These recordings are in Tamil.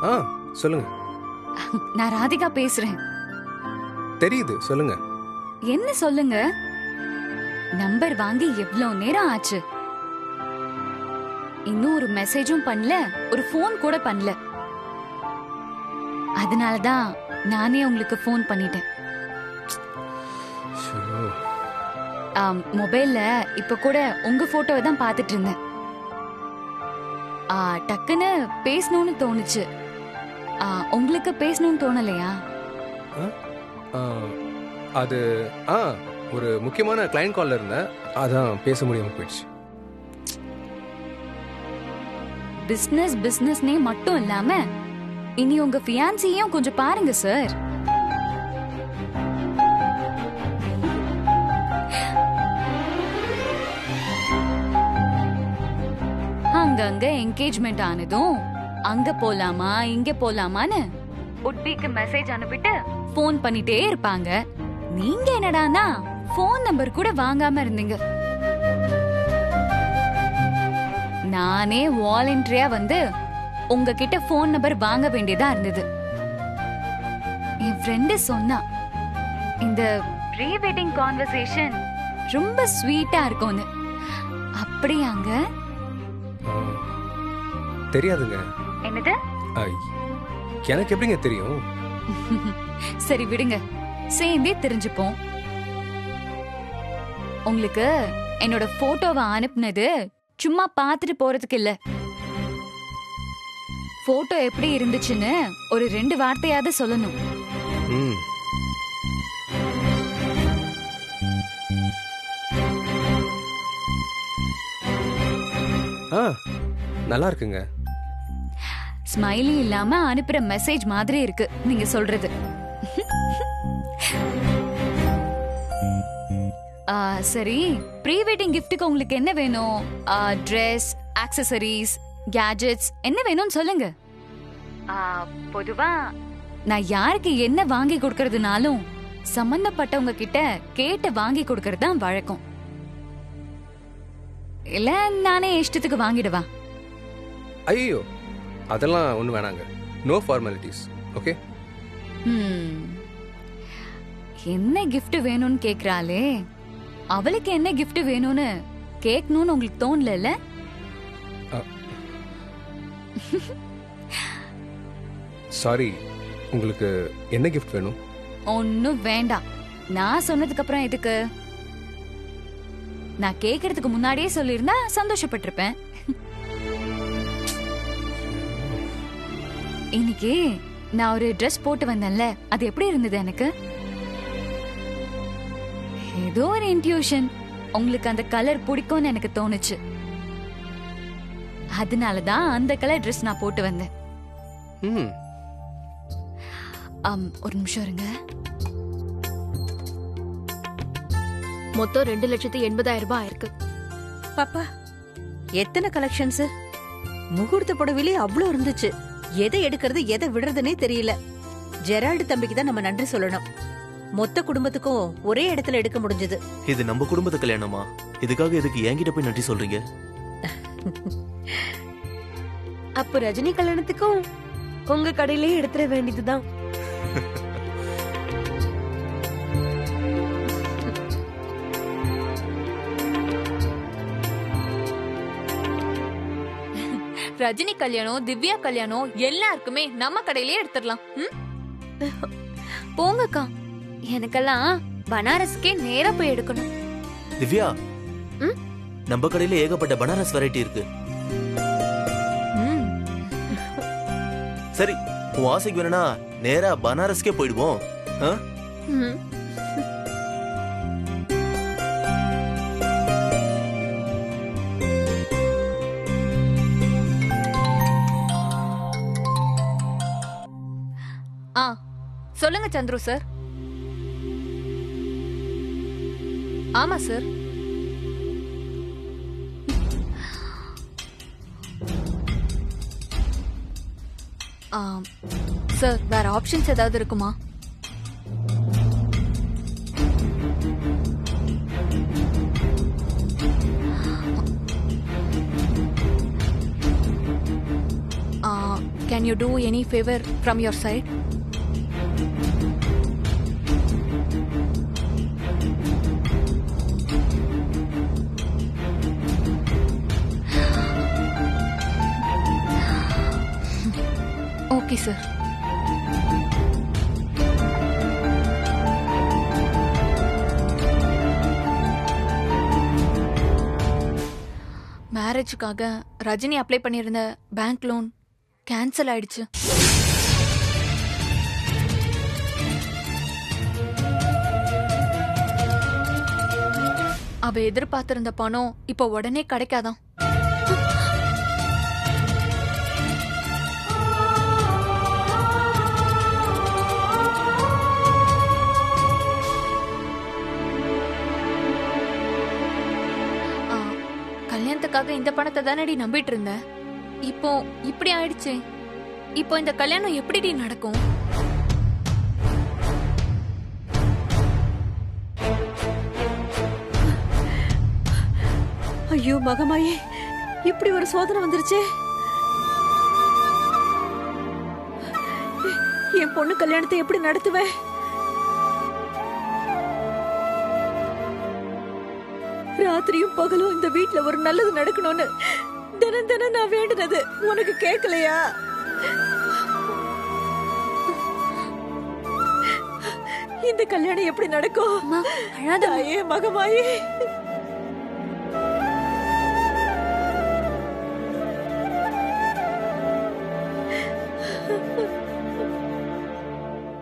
ஆ சொல்லுங்க. நான் ராதிகா பேசுறேன். தெரியுது, சொல்லுங்க. என்ன சொல்லுங்க? நம்பர் வாங்கி எவ்வளவு நேரம் ஆச்சு? இன்னும் ஒரு மெசேஜும் பண்ணல, ஒரு ஃபோன் கூட பண்ணல. அதனாலதான் நானே உங்களுக்கு ஃபோன் பண்ணிட்டேன். மொபைல்ல இப்ப கூட உங்க போட்டோவை தான் பாத்துட்டு இருந்தேன். டக்குன்னு பேசணும்னு தோணுச்சு. உங்களுக்கு பேசணும்னு தோணலையா? அது ஒரு முக்கியமான கிளையண்ட் கால்ல இருந்தேன், அதான் பேச முடியாம போயிடுச்சு. பிசினஸ்னே மட்டும் இல்லாம இனி உங்க ஃபியான்சியையும் கொஞ்சம் பாருங்க சார். அங்கங்க என்கேஜ்மெண்ட் ஆனதும் அங்க போலாமா இங்க போலாமான்னு உட்பிக்கு மெசேஜ் அனுப்பிட்டு போன் பண்ணிட்டே இருப்பாங்க. நீங்க என்னடானா போன் நம்பர் கூட வாங்காம இருந்தீங்க. நானே வாலண்டரியா வந்து உங்ககிட்ட போன் நம்பர் வாங்க வேண்டியதா இருந்தது. என் ஃப்ரெண்டு சொன்னா இந்த ப்ரீ வெட்டிங் கான்வர்சேஷன் ரொம்ப ஸ்வீட்டா இருக்கும்னு. அப்படியாங்க? தெரியாதுங்க. என்னது? எனக்கு எப்படிங்க தெரியும்? சரி விடுங்க, சேர்ந்தே தெரிஞ்சுப்போம். உங்களுக்கு என்னோட போட்டோவை அனுப்புனது சும்மா பாத்துட்டு போறதுக்கு இல்ல. போட்டோ எப்படி இருந்துச்சுன்னு ஒரு 2 வார்த்தையாவது சொல்லணும். நல்லா இருக்குங்க. ஸ்மைலி இல்லாம அனுப்புற மெசேஜ் மாதிரி இருக்கு நீங்க சொல்றது. சரி, ப்ரீ வெட்டிங் கிஃப்ட்டுக்கு உங்களுக்கு என்ன வேணும்? ட்ரெஸ், ஆக்சசரிஸ், கேஜெட்ஸ் என்ன வேணும்னு சொல்லுங்க. பொதுவா நான் யாருக்கு என்ன வாங்கி கொடுக்கறதுனாலும் சம்பந்தப்பட்டவங்க கிட்ட கேட்டு வாங்கி கொடுக்கறது தான் வழக்கம். இல்ல நானே இஷ்டத்துக்கு வாங்கிடுவா? ஐயோ, அதெல்லாம் ஒண்ணு வேணாங்க. No formalities. ஓகே. என்ன கிஃப்ட் வேணும்னு கேக்குறாளே, அவளுக்கு என்ன கிஃப்ட் வேணும்னு கேட்கணும்னு உங்களுக்கு தோணல? சாரி, உங்களுக்கு என்ன கிஃப்ட் வேணும்? ஒன்னும் வேண்டாம். நான் சொன்னதுக்கு அப்புறம் எதுக்கு? நான் கேக்குறதுக்கு முன்னாடியே சொல்லிருந்தா சந்தோஷப்பட்டிருப்பேன். இன்னைக்கு நான் ஒரு ட்ரெஸ் போட்டு வந்தேன்ல, அது எப்படி இருந்தது? எனக்கு ஏதோ ஒரு இன்ட்யூஷன், உங்களுக்கு அந்த கலர் பிடிக்கும்னு எனக்கு தோணுச்சு. அதனாலதான் அந்த கலர் ட்ரெஸ் நான் போட்டு வந்தேன். ஒரு நிமிஷம் இருங்க. மொத்தம் 2,80,000 ரூபாய் ஆயிருக்கு. பாப்பா, எத்தனை கலெக்ஷன்ஸ்! முகூர்த்த புடவையிலே அவ்வளவு இருந்துச்சு. எதை எடுக்கிறது எதை விடுறதுன்னே தெரியல. ஜெரால்டு தம்பிக்கு தான் நம்ம நன்றி சொல்லணும். மொத்த குடும்பத்துக்கும் ஒரே இடத்துல எடுக்க முடிஞ்சது. இது நம்ம குடும்பத்து கல்யாணமா? இதுக்காக எதுக்கு என்கிட்ட போய் நன்றி சொல்றீங்க? அப்ப ரஜினி கல்யாணத்துக்கும் உங்க கடையிலேயே எடுத்துட வேண்டியதுதான். ரஜினி கல்யாணம், திவ்யா கல்யாணம் எல்லாருக்குமே நம்ம கடையிலேயே எடுத்துடலாம். போங்கக்கா, எனக்கெல்லாம் பனாரஸ்க்கே நேரா போய் எடுக்கணும். திவ்யா, நம்ம கடையில ஏகப்பட்ட பனாரஸ் வெரைட்டி இருக்கு. சரி, உன் ஆசைக்கு வேணும்னா நேரா பனாரஸ்க்கே போயிடுவோம். சொல்லுங்க சந்துரு சார். ஆமா சார். சார், வேற ஆப்ஷன்ஸ் ஏதாவது இருக்குமா? Can you do any favour from your side? Okay sir. மேரேஜுக்காக ரஜினி அப்ளை பண்ணியிருந்த பேங்க் லோன் கேன்சல் ஆயிடுச்சு. அவ எதிர்பார்த்திருந்த பணம் இப்போ உடனே கிடைக்காதான். கல்யாணத்துக்காக இந்த பணத்தை தானடி நம்பிட்டு இருந்த. இப்போ இப்படி ஆயிடுச்சே. இப்போ இந்த கல்யாணம் எப்படி நடக்கும்? ஐயோ மகமாயே, இப்படி ஒரு சோதனை வந்துருச்சே. என் பொண்ணு கல்யாணத்தை எப்படி நடத்துவேன்? ராத்திரியும் பகலும் இந்த வீட்ல ஒரு நல்லது நடக்கணும்னு தினம் தினம் நான் வேண்டுனது உனக்கு கேட்கலையா? இந்த கல்யாணம் எப்படி நடக்கும்? தாயே மகமாயே.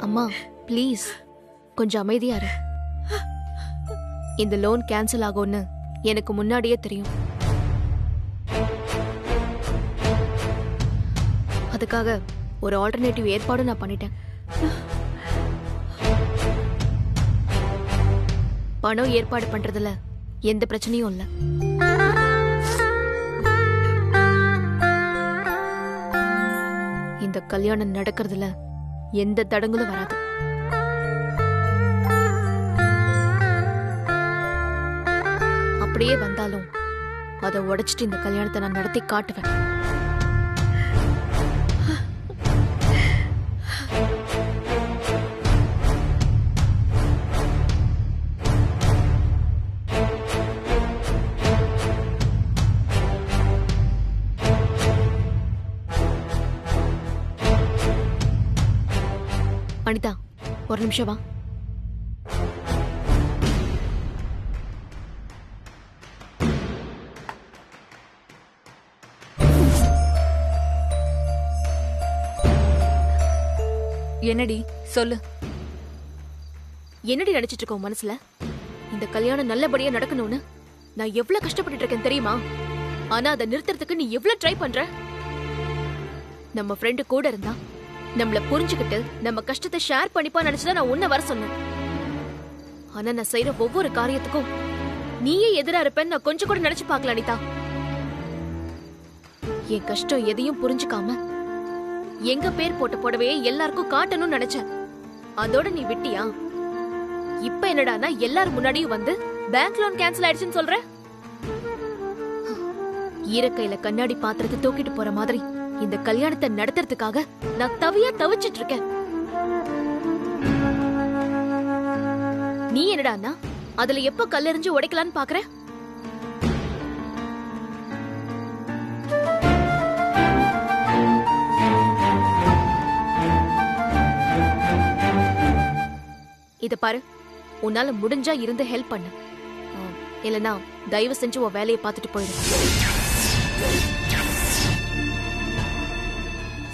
அம்மா ப்ளீஸ் கொஞ்சம் அமைதியா இரு. இந்த லோன் கேன்சல் ஆகும்னு எனக்கு முன்னாடியே தெரியும். அதுக்காக ஒரு ஆல்டர்னேட்டிவ் ஏற்பாடு நான் பண்ணிட்டேன். பணம் ஏற்பாடு பண்றதுல எந்த பிரச்சனையும் இல்ல. இந்த கல்யாணம் நடக்கிறதுல எந்த தடங்களும் வராது. அப்படியே வந்தாலும் அதை உடைச்சிட்டு இந்த கல்யாணத்தை நான் நடத்தி காட்டுவேன். அனிதா ஒரு நிமிஷம் வா. என்னடி சொல்லு. என்னடி நினைச்சிட்டு இருக்கோம் மனசுல? இந்த கல்யாணம் நல்லபடியா நடக்கணும்னு நான் எவ்வளவு கஷ்டப்பட்டு இருக்கேன் தெரியுமா? ஆனா அதை நிறுத்துறதுக்கு நீ எவ்வளவு ட்ரை பண்ற? நம்ம ஃப்ரெண்டு கூட இருந்தா நம்மள புரிஞ்சுக்கிட்டு நம்ம கஷ்டத்தை ஷேர் பண்ணிப்பா நினைச்சுதான் நான் உன்னை வர சொன்னேன். ஆனா நான் செய்யற ஒவ்வொரு காரியத்துக்கும் நீயே எதிரா இருப்பேன்னு நான் கொஞ்சம் கூட நினைச்சு பார்க்கல அனிதா. என் கஷ்டம் எதையும் புரிஞ்சுக்காம எங்க பேர் போட்ட புடவையே எல்லாருக்கும் காட்டணும்னு நினைச்சேன். அதோட நீ விட்டியா? இப்ப என்னடானா எல்லாரும் முன்னாடியும் வந்து பேங்க் லோன் கேன்சல் ஆயிடுச்சுன்னு சொல்ற. ஈரக்கையில கண்ணாடி பாத்திரத்தை தூக்கிட்டு போற மாதிரி இந்த கல்யாணத்தை நடத்துறதுக்காக நான் தவிச்சிட்டு இருக்கேன். நீ என்னடானா அதுல எப்ப கல்லெறிஞ்சு உடைக்கலான்னு பாக்குற? இத பாரு, உன்னால முடிஞ்சா இருந்து ஹெல்ப் பண்ணு. இல்லனா தயவு செஞ்சு உன் வேலையை பார்த்துட்டு போயிடு.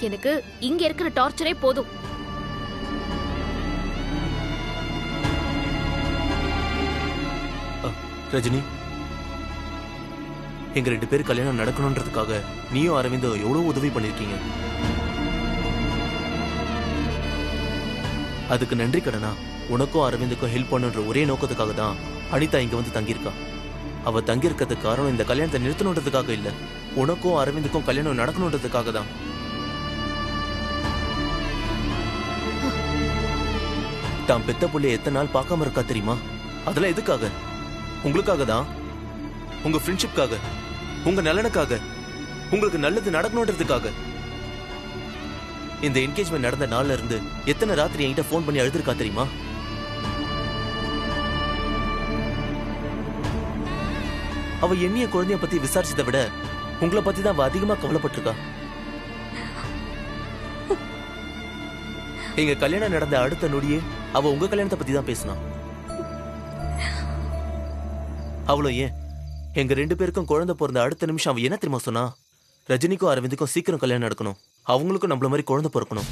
எனக்கு இங்க இருக்கிற டார்ச்சரே போதும். ரஜினி, எங்க 2 பேர் கல்யாணம் நடக்கணும்ன்றதுக்காக நீயும் அரவிந்தும் எவ்வளவு உதவி பண்ணிருக்கீங்க. அதுக்கு நன்றி கடனா உனக்கும் அரவிந்துக்கும் ஹெல்ப் பண்ணுன்ற ஒரே நோக்கத்துக்காக தான் அனிதா இங்க வந்து தங்கியிருக்கா. அவ தங்கியிருக்கிறதுக்கு காரணம் இந்த கல்யாணத்தை நிறுத்தணுன்றதுக்காக இல்ல, உனக்கும் அரவிந்துக்கும் கல்யாணம் நடக்கணுன்றதுக்காக தான். தான் பெத்த புள்ளைய எத்தனை நாள் பார்க்காம இருக்கா தெரியுமா? அதெல்லாம் எதுக்காக? உங்களுக்காக தான். உங்க ஃப்ரெண்ட்ஷிப்காக, உங்க நலனுக்காக, உங்களுக்கு நல்லது நடக்கணுன்றதுக்காக. இந்த என்கேஜ்மெண்ட் நடந்த நாள்ல இருந்து எத்தனை ராத்திரி என்கிட்ட ஃபோன் பண்ணி அழுதுருக்கா தெரியுமா? அவ என்னைய குழந்தைய பத்தி விசாரிச்சதை விட உங்களை பத்தி தான் அவ அதிகமா கவலைப்பட்டிருக்கா. எங்க கல்யாணம் நடந்த அடுத்த நொடியே அவ உங்க கல்யாணத்தை பத்தி தான் பேசினா. அவ்வளோ ஏன், எங்க 2 பேருக்கும் குழந்தை பிறந்த அடுத்த நிமிஷம் அவ என்ன தெரியுமா சொன்னா? ரஜினிக்கும் அரவிந்துக்கும் சீக்கிரம் கல்யாணம் நடக்கணும், அவங்களுக்கும் நம்மள மாதிரி குழந்தை பிறக்கணும்.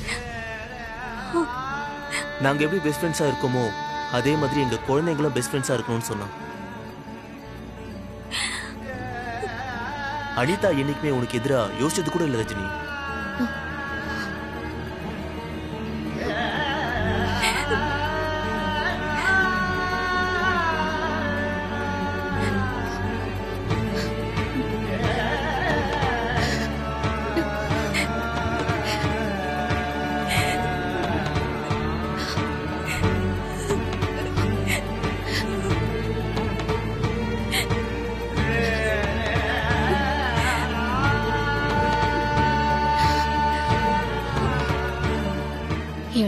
நாங்க எப்படி பெஸ்ட் ஃப்ரெண்ட்ஸா இருக்கோமோ அதே மாதிரி எங்க குழந்தைங்களும் பெஸ்ட் ஃப்ரெண்ட்ஸா இருக்கணும்னு சொன்னா. அனிதா என்னைக்குமே உனக்கு எதிரா யோசிச்சது கூட இல்ல ரஜினி.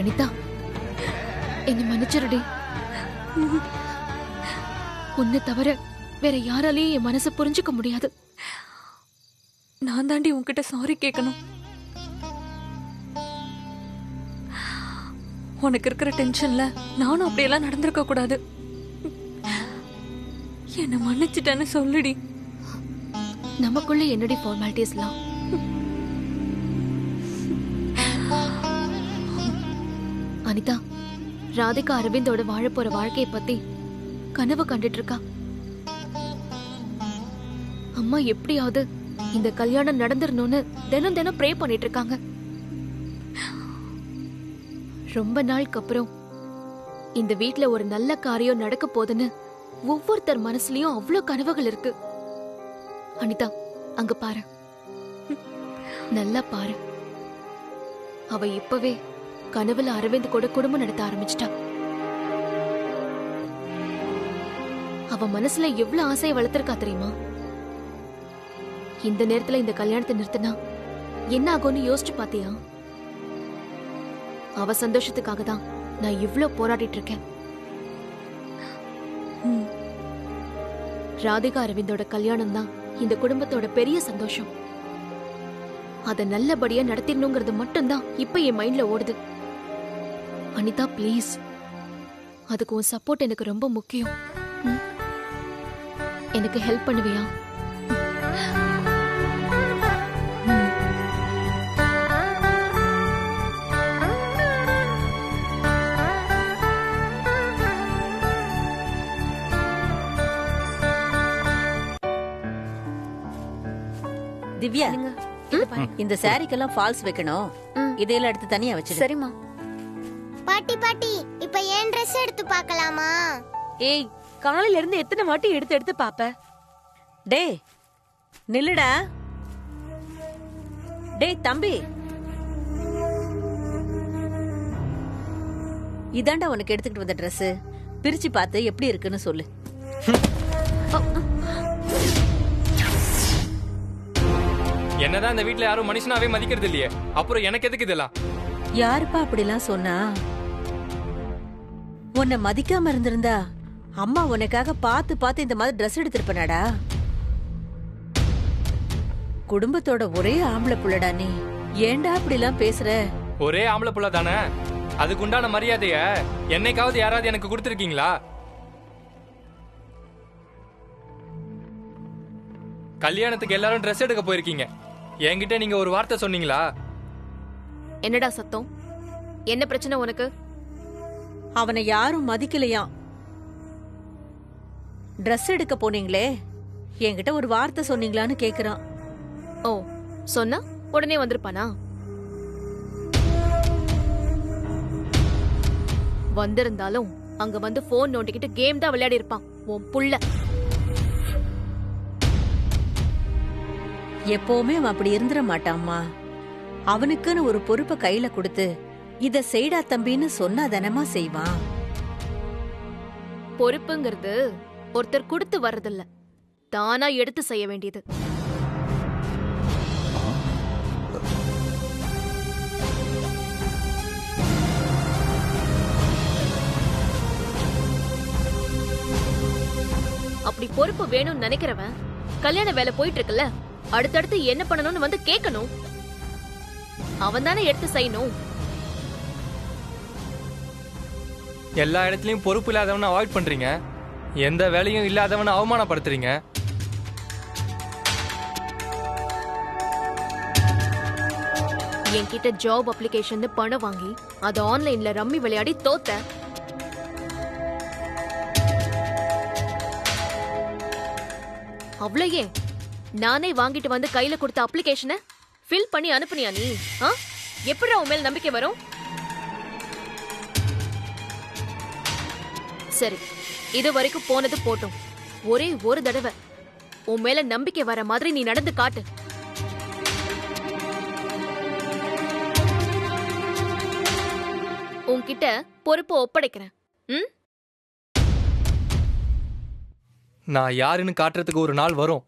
அனிதா, என்ன மன்னிச்சிருடி. உன்னை தவிர வேற யாராலையும் என் மனசை புரிஞ்சுக்க முடியாது. நான் தாண்டி உன்கிட்ட சாரி கேட்கணும். உனக்கு இருக்கிற டென்ஷன்ல நானும் அப்படியெல்லாம் நடந்திருக்க கூடாது. என்ன மன்னிச்சிட்டேன்னு சொல்லுடி. நமக்குள்ள என்னடி ஃபார்மாலிட்டிஸ்லாம்? அனிதா, ராதிகா அரவிந்தோட வாழ போற வாழ்க்கையை பத்தி கனவு கண்டுட்டு இருக்கா. அம்மா எப்படியாவது இந்த கல்யாணம் நடந்துடணும்னு தினம் தினம் ப்ரே பண்ணிட்டு இருக்காங்க. ரொம்ப நாளுக்கு அப்புறம் இந்த வீட்ல ஒரு நல்ல காரியம் நடக்க போதுன்னு ஒவ்வொருத்தர் மனசுலயும் அவ்வளவு கனவுகள் இருக்கு. அனிதா, அங்க பாரு, நல்லா பாரு. அவ இப்பவே கனவுல அரவிந்த் கூட குடும்பம் நடத்த ஆரம்பிச்சிட்டா. அவ மனசுல எவ்வளவு ஆசையை வளர்த்திருக்கா தெரியுமா? இந்த நேரத்துல இந்த கல்யாணத்தை நிறுத்தினா என்ன ஆகும்னு யோசிச்சு பாத்தியா? அவ சந்தோஷத்துக்காக தான் நான் இவ்ளோ போராடிட்டு இருக்கேன். ராதிகா அரவிந்தோட கல்யாணம் தான் இந்த குடும்பத்தோட பெரிய சந்தோஷம். அத நல்லபடியா நடத்திடணுங்கிறது மட்டும்தான் இப்ப என் மைண்ட்ல ஓடுது. அனிதா, பிளீஸ், அதுக்கு உன் சப்போர்ட் எனக்கு ரொம்ப முக்கியம். எனக்கு ஹெல்ப் பண்ணுவியா? திவ்யா, இந்த சாரிக்கெல்லாம் ஃபால்ஸ் வைக்கணும். இதையெல்லாம் எடுத்து தனியா வச்சிரு. சரிம்மா. பாட்டி பாட்டி, இப்ப ஏன் Dress எடுத்து பார்க்கலாமா? ஏய், காலையில இருந்து எத்தனை வாட்டி எடுத்து எடுத்து பாப்ப? டேய் நில்லுடா. டேய் தம்பி, இதாண்டா உனக்கு எடுத்துக்கிட்டு வந்த Dress. பிரிச்சு பார்த்து எப்படி இருக்குன்னு சொல்லு. என்னதான் இந்த வீட்ல யாரும் மனுஷனாவே மதிக்கிறது இல்லையே, அப்புறம் எனக்கு எதுக்கு இதெல்லாம்? யாருப்பா அப்படிலாம் சொன்னா? உன்னை மதிக்காம இருந்திருந்தா அம்மா உனக்காக பார்த்து பார்த்து இந்த மாதிரி Dress எடுத்திருப்பனாடா. குடும்பத்தோட ஒரே ஆம்பளை புள்ளடா நீ. ஏன்டா அப்படிலாம் பேசுற? ஒரே ஆம்பளை புள்ள தானே, அதுக்கு உண்டான மரியாதைய என்னைக்காவது யாராவது எனக்கு கொடுத்திருக்கீங்களா? கல்யாணத்துக்கு எல்லாரும் Dress எடுக்க போயிருக்கீங்க, என்கிட்ட நீங்க ஒரு வார்த்தை சொன்னீங்களா? என்னடா சத்தம்? என்ன பிரச்சனை உனக்கு? அவனை யாரும் மதிக்கலையாம். Dress எடுக்க போனீங்களே, என்கிட்ட ஒரு வார்த்தை சொன்னீங்களான்னு கேக்குறான். ஓ, சொன்னா உடனே வந்திருப்பானா? வந்திருந்தாலும் அங்க வந்து போன் நோண்டிக்கிட்டு கேம் தான் விளையாடி இருப்பான் உன் புள்ள. எப்பவுமே அவன் அப்படி இருந்துட மாட்டாம்மா. அவனுக்குன்னு ஒரு பொறுப்பை கையில கொடுத்து இத செய்டா தம்பின்னு சொன்னா தானமா செய்வான். பொறுப்புங்கிறது ஒருத்தர் கொடுத்து வர்றதில்ல, தானா எடுத்து செய்ய வேண்டியது. அப்படி பொறுப்பு வேணும்னு நினைக்கிறவன் கல்யாண வேலை போயிட்டு இருக்குல்ல, அடுத்தடுத்து என்ன பண்ணணும்னு வந்து கேட்கணும். அவன் தானே எடுத்து செய்யணும். எல்லா இடத்துலயும் பொறுப்பு இல்லாதவனை அவாய்ட் பண்றீங்க, எந்த வேலையும் இல்லாதவனை அவமானப்படுத்துறீங்க. என்கிட்ட ஜாப் அப்ளிகேஷன் பணம் வாங்கி அதை ஆன்லைன்ல ரம்மி விளையாடி தோத்த. அவ்வளயே நானே வாங்கிட்டு வந்து கையில கொடுத்த அப்ளிகேஷனை ஃபில் பண்ணி அனுப்புனியா நீ? எப்படி உன் மேல நம்பிக்கை வரும்? சரி, இது வரைக்கும் போனது போட்டும். ஒரே ஒரு தடவை உன் மேல நம்பிக்கை வர மாதிரி நீ நடந்து காட்டு. உன்கிட்ட பொறுப்பு ஒப்படைக்கிறேன். நான் யாருன்னு காட்டுறதுக்கு ஒரு நாள் வரும்.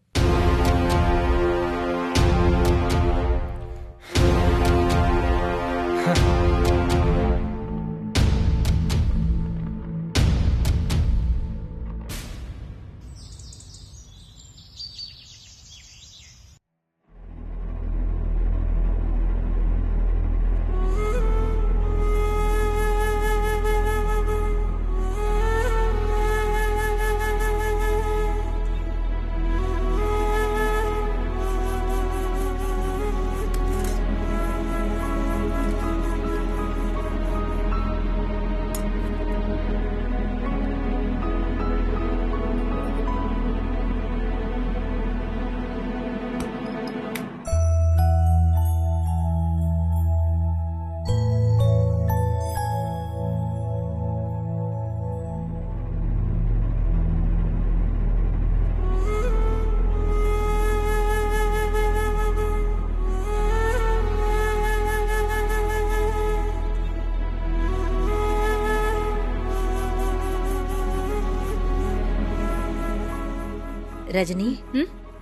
ரஜினி,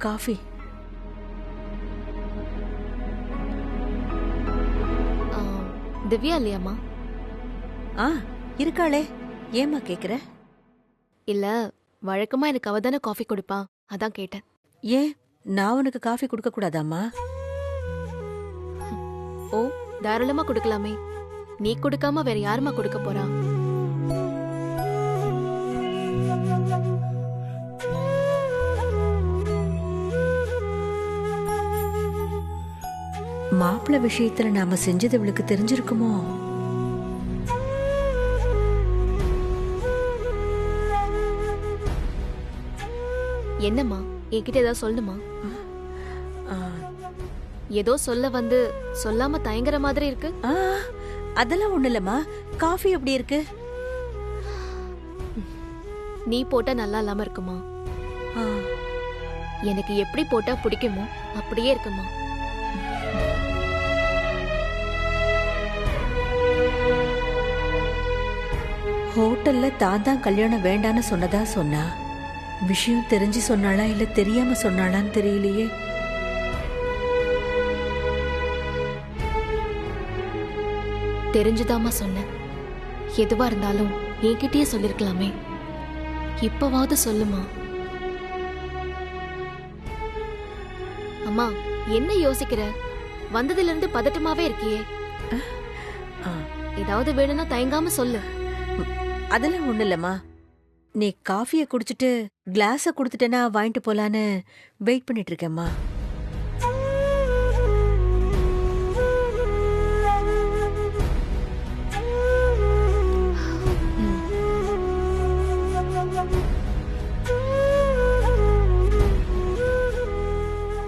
காஃபி. திவ்யா இல்லையாமா? இருக்காளே, ஏமா கேக்குற? இல்ல, வழக்கமா எனக்கு அவ தானே காஃபி கொடுப்பா, அதான் கேட்டேன். ஏன் நான் உனக்கு காஃபி கொடுக்க கூடாதாமா? ஓ, தாராளமா கொடுக்கலாமே. நீ கொடுக்காம வேற யாருமா கொடுக்க போறா? மாப்பிள்ள விஷயத்துல நாம செஞ்சது இவளுக்கு தெரிஞ்சிருக்குமோ? என்னம்மா, என்கிட்ட ஏதாவது சொல்லணுமா? ஏதோ சொல்ல வந்து சொல்லாம தயங்குற மாதிரி இருக்கு. அதெல்லாம் ஒண்ணு இல்லம்மா. காஃபி எப்படி இருக்கு? நீ போட்டா நல்லா இல்லாம இருக்குமா? எனக்கு எப்படி போட்டா பிடிக்குமோ அப்படியே இருக்குமா. ஹோட்டல்ல தான் கல்யாணம் வேண்டான்னு சொன்னதா சொன்னா. விஷயம் தெரிஞ்சு சொன்னாளா இல்ல தெரியாம சொன்னாளான்னு தெரியலையே. தெரிஞ்சுதாமா சொன்னேன். எதுவா இருந்தாலும் என்கிட்டயே சொல்லிருக்கலாமே. இப்பவாவது சொல்லுமா. அம்மா, என்ன யோசிக்கிற? வந்ததுல இருந்து பதட்டமாவே இருக்கியே. ஏதாவது வேணும்னா தயங்காம சொல்லு. அதெல்லாம் ஒண்ணு இல்லம்மா. நீ காஃபிய குடிச்சிட்டு கிளாஸ குடுத்துட்டேன்னா வாங்கிட்டு போலான்னு வெயிட் பண்ணிட்டு இருக்கேம்மா.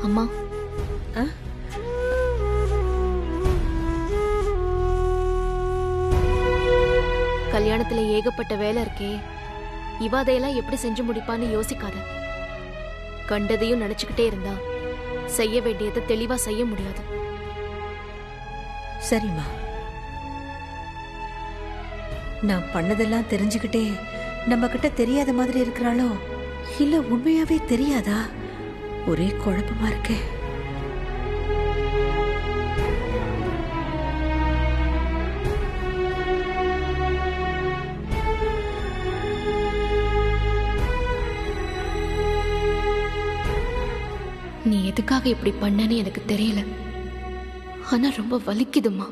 அம்மா, கல்யாணத்துல ஏகப்பட்ட வேலை இருக்கே. இவ அதையெல்லாம் எப்படி செஞ்சு முடிப்பான்னு யோசிக்காத. கண்டதையும் நினைச்சுக்கிட்டே இருந்தா செய்ய வேண்டியதை தெளிவா செய்ய முடியாது. சரிம்மா, நான் பண்ணதெல்லாம் தெரிஞ்சுக்கிட்டே நம்ம கிட்ட தெரியாத மாதிரி இருக்கிறாளோ இல்ல உண்மையாவே தெரியாதா? ஒரே குழப்பமா இருக்கே. நீ எதுக்காக இப்படி பண்ணன்னு எனக்கு தெரியல, ஆனா ரொம்ப வலிக்குதுமா.